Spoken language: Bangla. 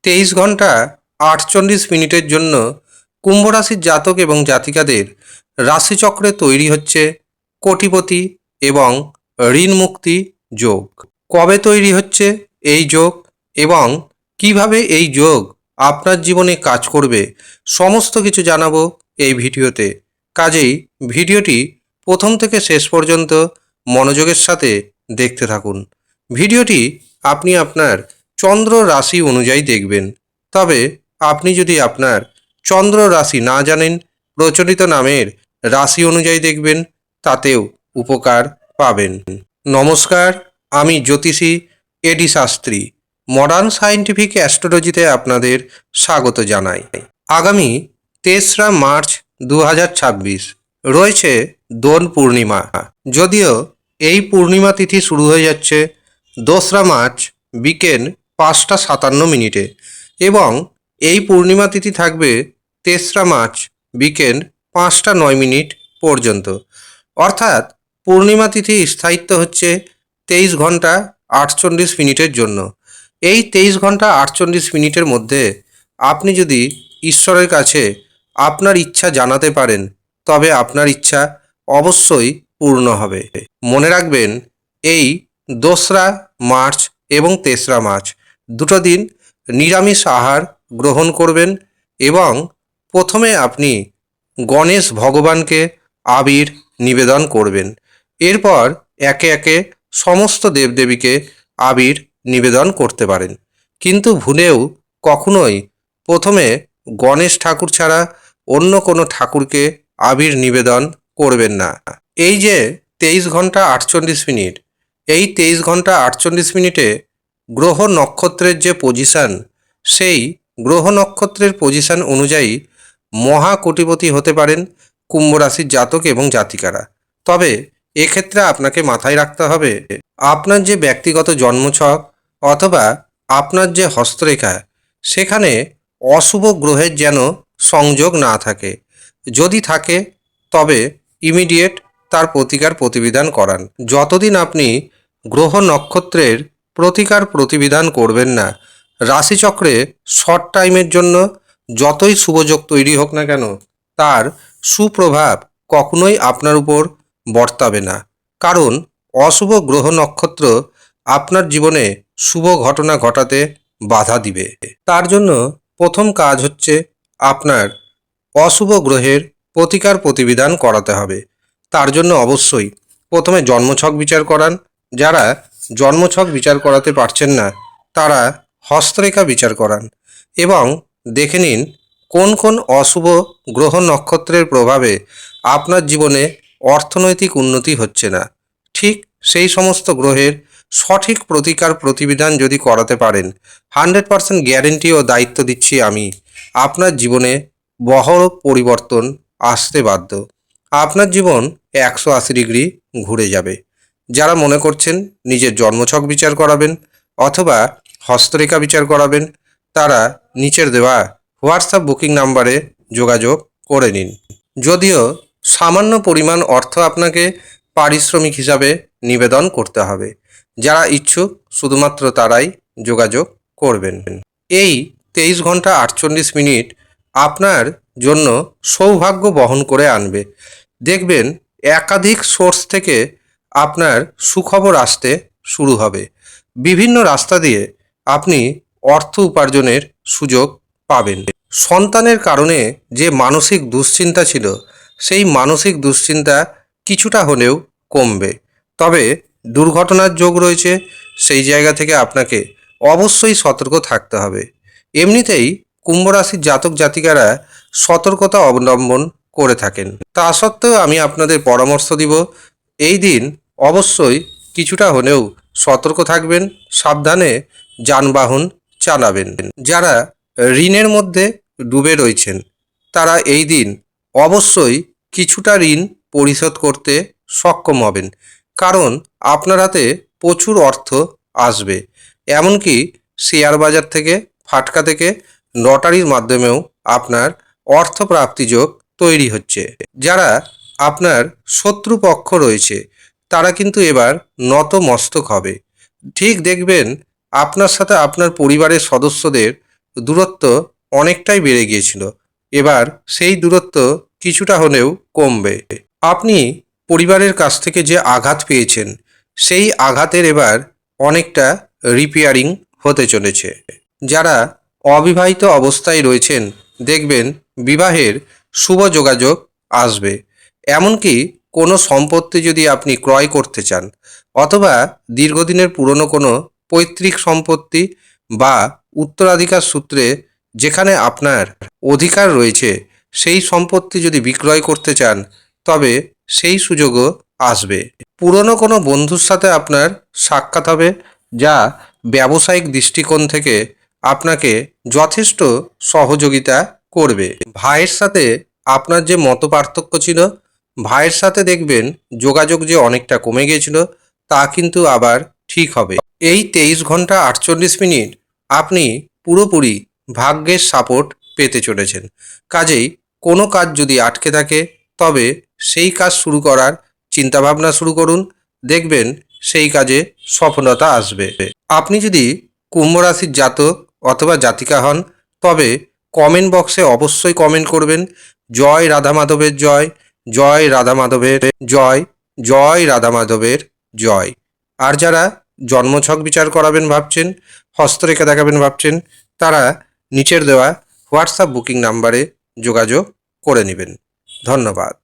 23 ঘন্টা 48 মিনিটের জন্য কুম্ভ রাশির জাতক এবং জাতিকাদের রাশিচক্রে তৈরি হচ্ছে কোটিপতি এবং ঋণ মুক্তি যোগ। কবে তৈরি হচ্ছে এই যোগ এবং কিভাবে এই যোগ আপনার জীবনে কাজ করবে সমস্ত কিছু জানাবো এই ভিডিওতে। কাজেই ভিডিওটি প্রথম থেকে শেষ পর্যন্ত মনোযোগের সাথে দেখতে থাকুন। ভিডিওটি আপনি আপনার চন্দ্র রাশি অনুযায়ী দেখবেন। তবে আপনি যদি আপনার চন্দ্র রাশি না জানেন, প্রচলিত নামের রাশি অনুযায়ী দেখবেন, তাতেও উপকার পাবেন। নমস্কার, আমি জ্যোতিষী এডি শাস্ত্রী মডার্ন সায়েন্টিফিক অ্যাস্ট্রোলজিতে আপনাদের স্বাগত জানাই। আগামী 3রা মার্চ 2026 রয়েছে দোল পূর্ণিমা। যদিও এই পূর্ণিমা তিথি শুরু হয়ে যাচ্ছে 2রা মার্চ বিকেল 5:57 এবং এই পূর্ণিমা তিথি থাকবে 3রা মার্চ বিকেল 5:09 পর্যন্ত। অর্থাৎ পূর্ণিমা তিথি স্থায়িত্ব হচ্ছে 23 ঘন্টা 48 মিনিটের জন্য। এই 23 ঘন্টা 48 মিনিটের মধ্যে আপনি যদি ঈশ্বরের কাছে আপনার ইচ্ছা জানাতে পারেন, তবে আপনার ইচ্ছা অবশ্যই পূর্ণ হবে। মনে রাখবেন, এই 2রা মার্চ এবং 3রা মার্চ দুটো দিন নিরামিষ আহার গ্রহণ করবেন এবং প্রথমে আপনি গণেশ ভগবানকে আবির নিবেদন করবেন। এরপর একে একে সমস্ত দেবদেবীকে আবির নিবেদন করতে পারেন, কিন্তু ভুলেও কখনোই প্রথমে গণেশ ঠাকুর ছাড়া অন্য কোনো ঠাকুরকে আবির নিবেদন করবেন না। এই যে 23 ঘন্টা 48 মিনিট, এই 23 ঘন্টা 48 মিনিটে গ্রহ নক্ষত্রের যে পজিশান, সেই গ্রহ নক্ষত্রের পজিশান অনুযায়ী মহাকোটিপতি হতে পারেন কুম্ভ রাশির জাতক এবং জাতিকারা। তবে এক্ষেত্রে আপনাকে মাথায় রাখতে হবে, আপনার যে ব্যক্তিগত জন্মছক অথবা আপনার যে হস্তরেখা, সেখানে অশুভ গ্রহের যেন সংযোগ না থাকে। যদি থাকে তবে ইমিডিয়েট তার প্রতিবিধান করান। যতদিন আপনি গ্রহ নক্ষত্রের প্রতিবিধান করবেন না, রাশিচক্রে শর্ট টাইমের জন্য যতই শুভযোগ তৈরি হোক না কেন, তার সুপ্রভাব কখনোই আপনার উপর বর্তাবে না। কারণ অশুভ গ্রহ নক্ষত্র আপনার জীবনে শুভ ঘটনা ঘটাতে বাধা দিবে। তার জন্য প্রথম কাজ হচ্ছে আপনার অশুভ গ্রহের প্রতিবিধান করাতে হবে। তার জন্য অবশ্যই প্রথমে জন্মছক বিচার করান। যারা জন্মছক বিচার করাতে পারছেন না, তারা হস্তরেখা বিচার করান এবং দেখে নিন কোন কোন অশুভ গ্রহ নক্ষত্রের প্রভাবে আপনার জীবনে অর্থনৈতিক উন্নতি হচ্ছে না। ঠিক সেই সমস্ত গ্রহের সঠিক প্রতিবিধান যদি করাতে পারেন, 100% গ্যারেন্টি ও দায়িত্ব দিচ্ছি আমি, আপনার জীবনে বড় পরিবর্তন আসতে বাধ্য। আপনার জীবন 180 ডিগ্রি ঘুরে যাবে। যারা মনে করছেন নিজের জন্মছক বিচার করাবেন অথবা হস্তরেখা বিচার করাবেন, তারা নিচের দেওয়া হোয়াটসঅ্যাপ বুকিং নাম্বারে যোগাযোগ করে নিন। যদিও সামান্য পরিমাণ অর্থ আপনাকে পারিশ্রমিক হিসাবে নিবেদন করতে হবে। যারা ইচ্ছুক শুধুমাত্র তারাই যোগাযোগ করবেন। এই 23 ঘন্টা 48 মিনিট আপনার জন্য সৌভাগ্য বহন করে আনবে। দেখবেন একাধিক সোর্স থেকে আপনার সুখবর আসতে শুরু হবে। বিভিন্ন রাস্তা দিয়ে আপনি অর্থ উপার্জনের সুযোগ পাবেন। সন্তানের কারণে যে মানসিক দুশ্চিন্তা ছিল, সেই মানসিক দুশ্চিন্তা কিছুটা হলেও কমবে। তবে দুর্ঘটনার যোগ রয়েছে, সেই জায়গা থেকে আপনাকে অবশ্যই সতর্ক থাকতে হবে। এমনিতেই কুম্ভ রাশির জাতক জাতিকারা সতর্কতা অবলম্বন করে থাকেন। তা সত্ত্বেও আমি আপনাদের পরামর্শ দিব, এই দিন অবশ্যই কিছুটা হলেও সতর্ক থাকবেন, সাবধানে যানবাহন চালাবেন। যারা ঋণের মধ্যে ডুবে রয়েছেন, তারা এই দিন অবশ্যই কিছুটা ঋণ পরিশোধ করতে সক্ষম হবেন, কারণ আপনার হাতে প্রচুর অর্থ আসবে। এমনকি শেয়ার বাজার থেকে, ফাটকা থেকে, লটারির মাধ্যমেও আপনার অর্থপ্রাপ্তি যোগ তৈরি হচ্ছে। যারা আপনার শত্রুপক্ষ রয়েছে, তারা কিন্তু এবার নতমস্তক হবে। ঠিক দেখবেন আপনার সাথে আপনার পরিবারের সদস্যদের দূরত্ব অনেকটাই বেড়ে গিয়েছিল। এবার সেই দূরত্ব কিছুটা হলেও কমবে। আপনি পরিবারের কাছ থেকে যে আঘাত পেয়েছেন, সেই আঘাতের এবার অনেকটা রিপেয়ারিং হতে চলেছে। যারা অবিবাহিত অবস্থায় রয়েছেন, দেখবেন বিবাহের শুভ যোগাযোগ আসবে। এমনকি কোনো সম্পত্তি যদি আপনি ক্রয় করতে চান, অথবা দীর্ঘদিনের পুরনো কোনো পৈতৃক সম্পত্তি বা উত্তরাধিকার সূত্রে যেখানে আপনার অধিকার রয়েছে, সেই সম্পত্তি যদি বিক্রয় করতে চান, তবে সেই সুযোগও আসবে। পুরনো কোনো বন্ধুর সাথে আপনার সাক্ষাৎ হবে, যা ব্যবসায়িক দৃষ্টিকোণ থেকে আপনাকে যথেষ্ট সহযোগিতা করবে। ভাইয়ের সাথে আপনার যে মতপার্থক্য ছিল, ভাইয়ের সাথে দেখবেন যোগাযোগ যে অনেকটা কমে গিয়েছিল, তা কিন্তু আবার ঠিক হবে। এই 23 ঘন্টা 48 মিনিট আপনি পুরোপুরি ভাগ্যের সাপোর্ট পেতে চলেছেন। কাজেই কোনো কাজ যদি আটকে থাকে, তবে সেই কাজ শুরু করার চিন্তাভাবনা শুরু করুন, দেখবেন সেই কাজে সফলতা আসবে। আপনি যদি কুম্ভ রাশির জাতক অথবা জাতিকা হন, তবে কমেন্ট বক্সে অবশ্যই কমেন্ট করবেন জয় রাধা মাধবের জয়, জয় রাধা মাধবের জয়, জয় রাধা মাধবের জয়। আর যারা জন্মছক বিচার করাবেন ভাবছেন, হস্তরেখা দেখাবেন ভাবছেন, তারা নিচের দেওয়া হোয়াটসঅ্যাপ বুকিং নাম্বারে যোগাযোগ করে নেবেন। ধন্যবাদ।